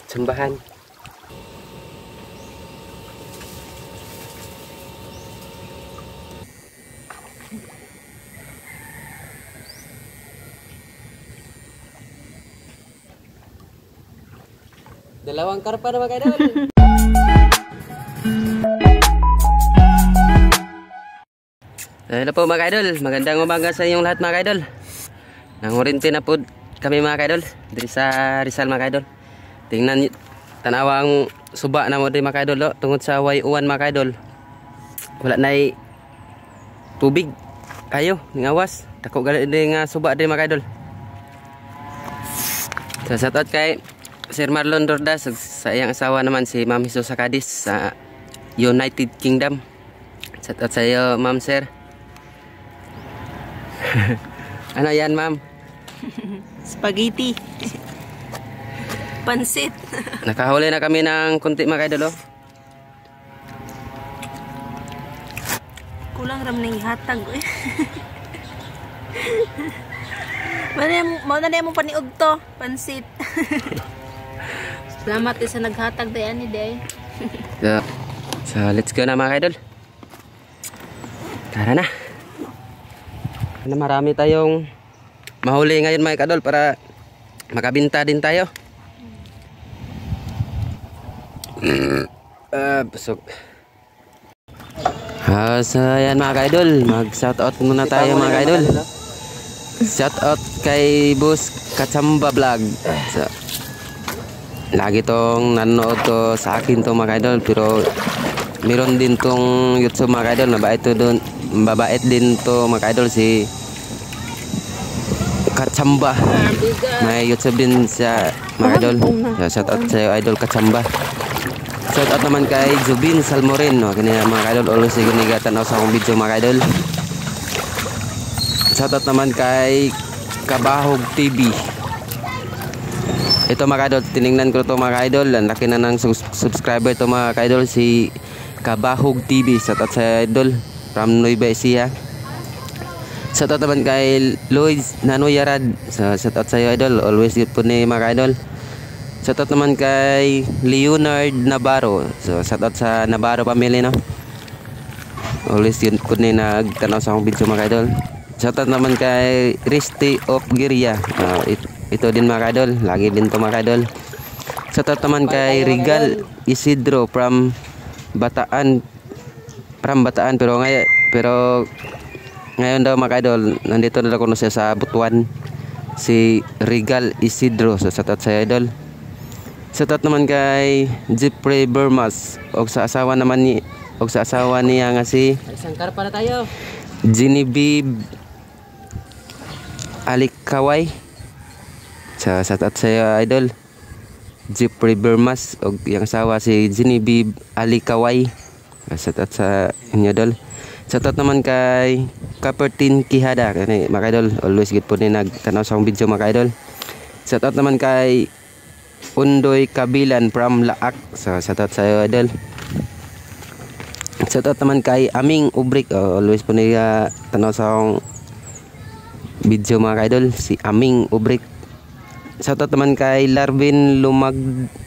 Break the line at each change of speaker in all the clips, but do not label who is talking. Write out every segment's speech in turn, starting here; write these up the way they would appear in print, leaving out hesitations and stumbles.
Sambahan. Dalawang karpa na mga idol. Hello po mga idol, magandang umaga sa inyong lahat mga idol. Nangurinti na po kami mga idol diri sa Rizal mga idol. Tingnan tanawang suba na mo din mga idol tungod sa way uwan mga idol. Wala na tubig kayo ngawas. Dako gali din nga suba din mga idol. So shout out kay Sir Marlon Dordas sa iyang asawa naman si Ma'am Jesus Sakadis sa United Kingdom. Shout out sa iyo Ma'am Sir. Ano yan Ma'am?
Spaghetti. Pansit.
Nakahuli na kami ng kunti mga idol.
Kulang ram na ihatag. Mau na mo paniog to. Pansit. Salamat sa naghatag tayo ni Day.
So let's go na mga idol. Tara na. Marami tayong mahuli ngayon mga idol para makabinta din tayo. Busog. So ayan mga idol, mag shout out muna tayo mga idol. Shout out kay Boss Kachamba Vlog. So, lagi tong nanonood to sa akin to mga idol, pero meron din tong YouTube mga idol, mabait din to mga idol si Kachamba. May YouTube din siya mga idol. Shout out sa idol Kachamba. Shout out naman kay Jubin Salmorin no, kanya mga idol always ginigatan sa akong video mga idol. Shout out naman kay Kabahog TV. Ito mga idol, tiningnan ko to mga idol, ang laki na ng subscriber to mga idol, si Kabahog TV. Shout out sa idol from Nueva Ecija. Shout out naman kay Lloyd Nanoyarad. Shout out sa iyo idol, always good po ni mga idol. Shout out naman kay Leonard Navarro. So shout out sa Navarro family no. Always good po ni nagtanaw sa akong video mga idol. Shout out naman kay Risty of Giria. Ito din mga idol, lagi din to mga idol. Shout out naman kay Regal Isidro from Bataan. Pero ngayon daw mga idol, nandito na ako siya sa Butuan. Si Regal Isidro. So shout out sa idol. Shout out naman kay Jeffrey Burmas og sa asawa niya nga si
Isang karpa na tayo.
Genevieve Alikaway. Sa shout out sa iyo, idol Jeffrey Burmas og yang asawa si Genevieve Alikaway. Shout out sa inyo idol. Shout out naman kay Kapertin Kihada kani mga idol, always good po ni nagtanaw sa akong video mga idol. Shout out naman kay Undoy Kabilan from Laak. So shout out sa iyo idol. Shout out naman kay Aming Ubrik, always po ni tanaw sa akong video mga idol, si Aming Ubrik. Shout out naman kay Larvin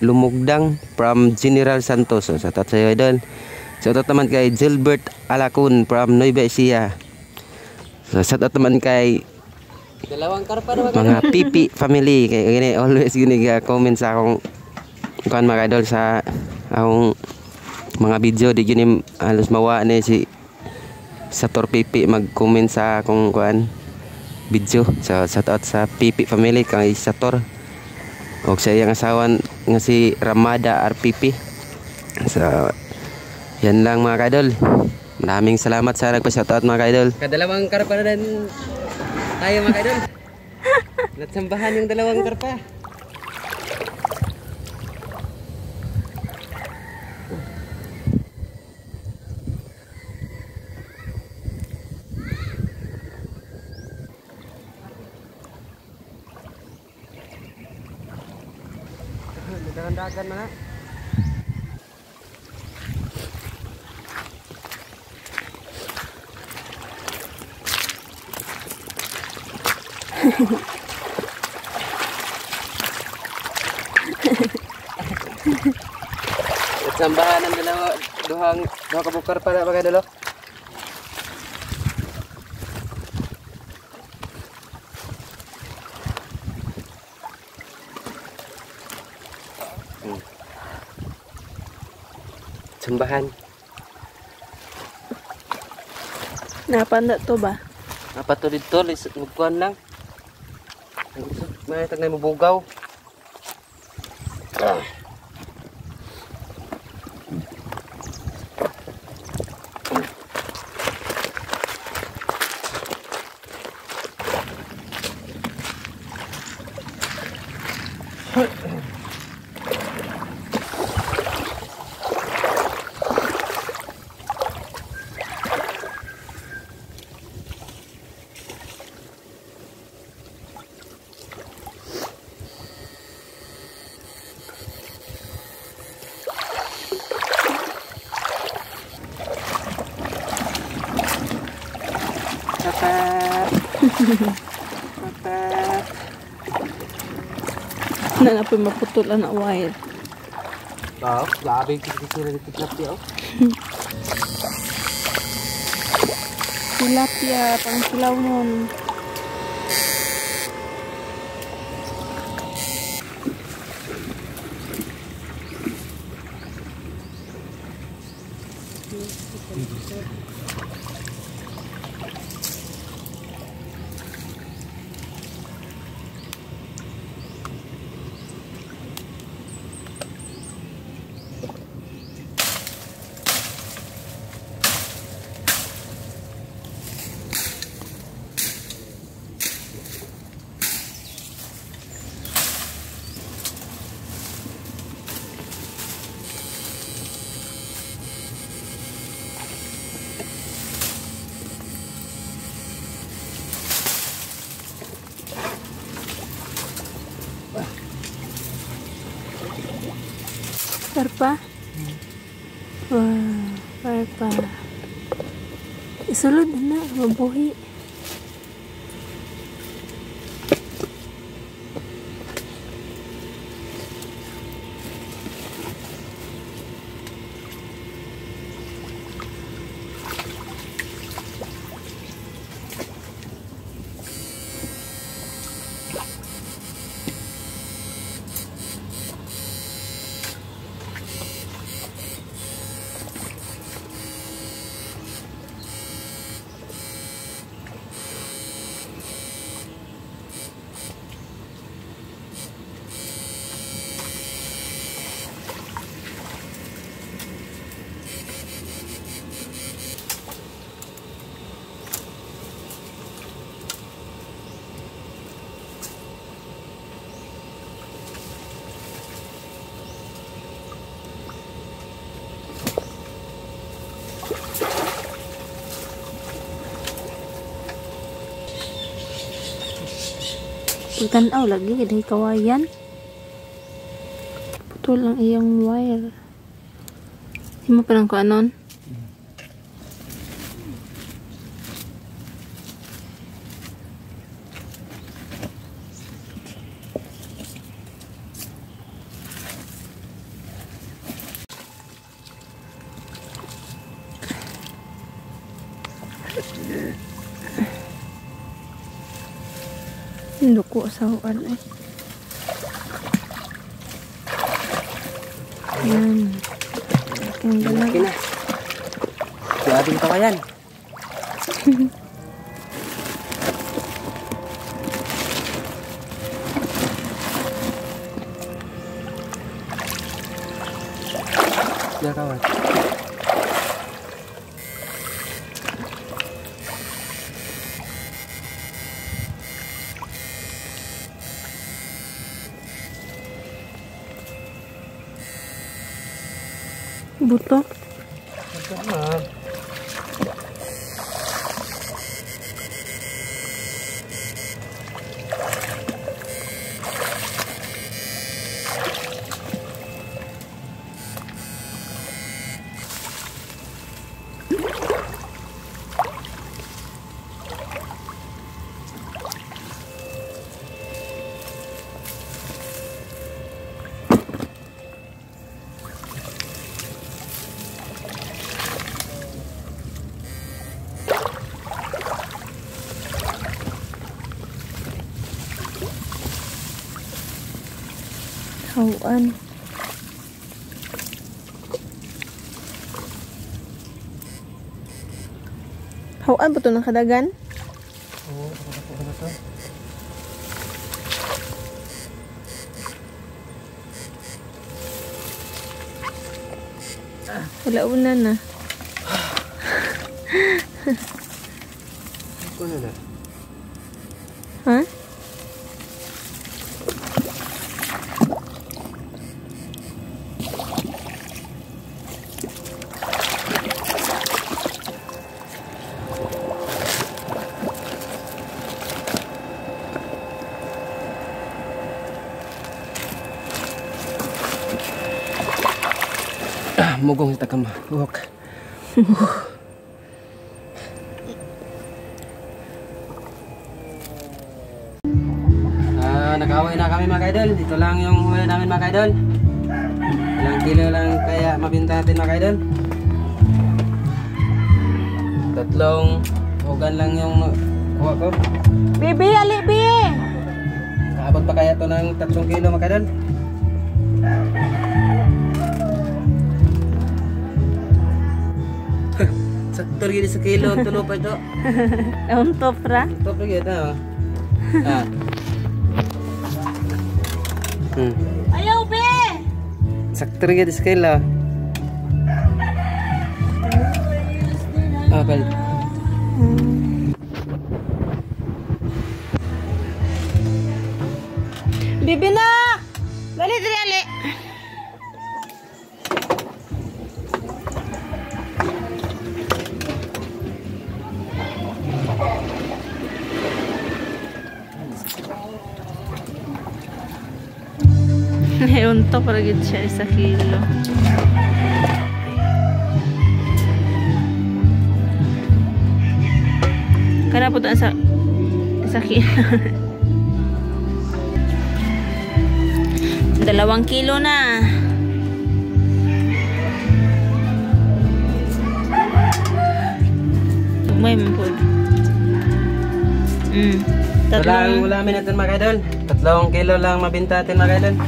Lumugdang from General Santos. So shout out sa iyo idol. Shout out naman kay Gilbert Alacun from Nueva Ecija. So shout out naman kay
Dalawang karpa na
mga Pipi family. Kaya gini always gini comment sa akong kuan mga idol sa akong mga video di gini halos mawa ni si Sator Pipi mag-comment sa akong kuan video. So shout out sa Pipi family kay Sator og sa iyang asawa nga si Ramada RPP. So yan lang mga idol. Maraming salamat sa nagpa-shoutout mga idol. Kadalawang karpa na din tayo mga idol. Natsambahan yung dalawang karpa. Dagan na. Sambahan ng duha ka bukar para mga idol. Sambahan.
Napanda to ba?
Apa to dito? Magkuhan lang. May tagnay mo bugaw.
Na na po maputulan na wire.
Grabe kikisira dito tilapia.
Tilapia, pang silaw nun. Parpa? Wow, parpa. Isulod na, mabuhi. Tanaw lagi dari kawayan. Putol ang iyang wire. Hindi mo parang kuanon. Luko sa uwan eh. Yan. Ang galang.
Okay na. Grabe ito kayan. Ya kawan.
Buto. Hawan. Hawan po ito ng kadagan?
Oo, ano to?
Wala una na.
Ano na?
Ha?
Mugong kita kama. Buhok. Nakaway na kami mga kaidol. Ito lang yung huli namin mga kaidol. Ilang kilo lang kaya mabinta natin mga kaidol. 3 hugan lang yung kuha ko.
Bibi, ali, bi!
Kaabot pa kaya to ng 3 kilo mga kaidol. Saktor gini sa kilo, tulo pa ito.
Untop ra.
Top lagi ito.
Ayaw, be!
Saktor gini sa kilo. Okay.
Bibi na! Dali, dali, ali. Untok para gid siya 1 kilo. Kana po sa 1 kilo. 2 kilo na. May mampod.
Walang ulamin natin mga kaidol. 3 kilo lang mabinta natin mga kaidol.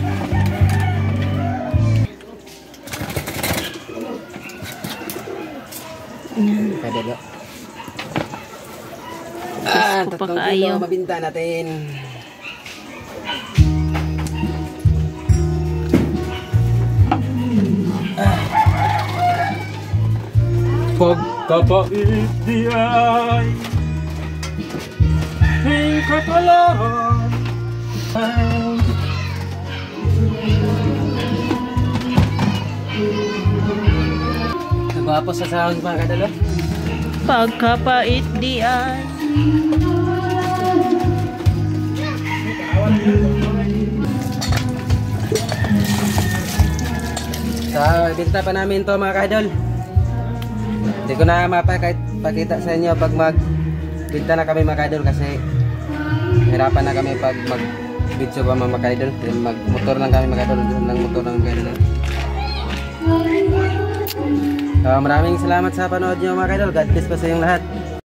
Kadalo. 3 kilo mabinta natin. Pagkapait di ay hingkatalaan. Nagwapo sa sound mga kadalo.
Pagkapait di ay.
So, ibinta pa namin to mga kadol. Hindi ko na mapakita sa inyo pag magbinta na kami mga kadol kasi hirapan na kami pag mag-video pa mga kadol. Mag-motor lang kami mga kadol. Motor lang kadol. So, maraming salamat sa panood nyo mga kadol. God bless pa sa inyong lahat.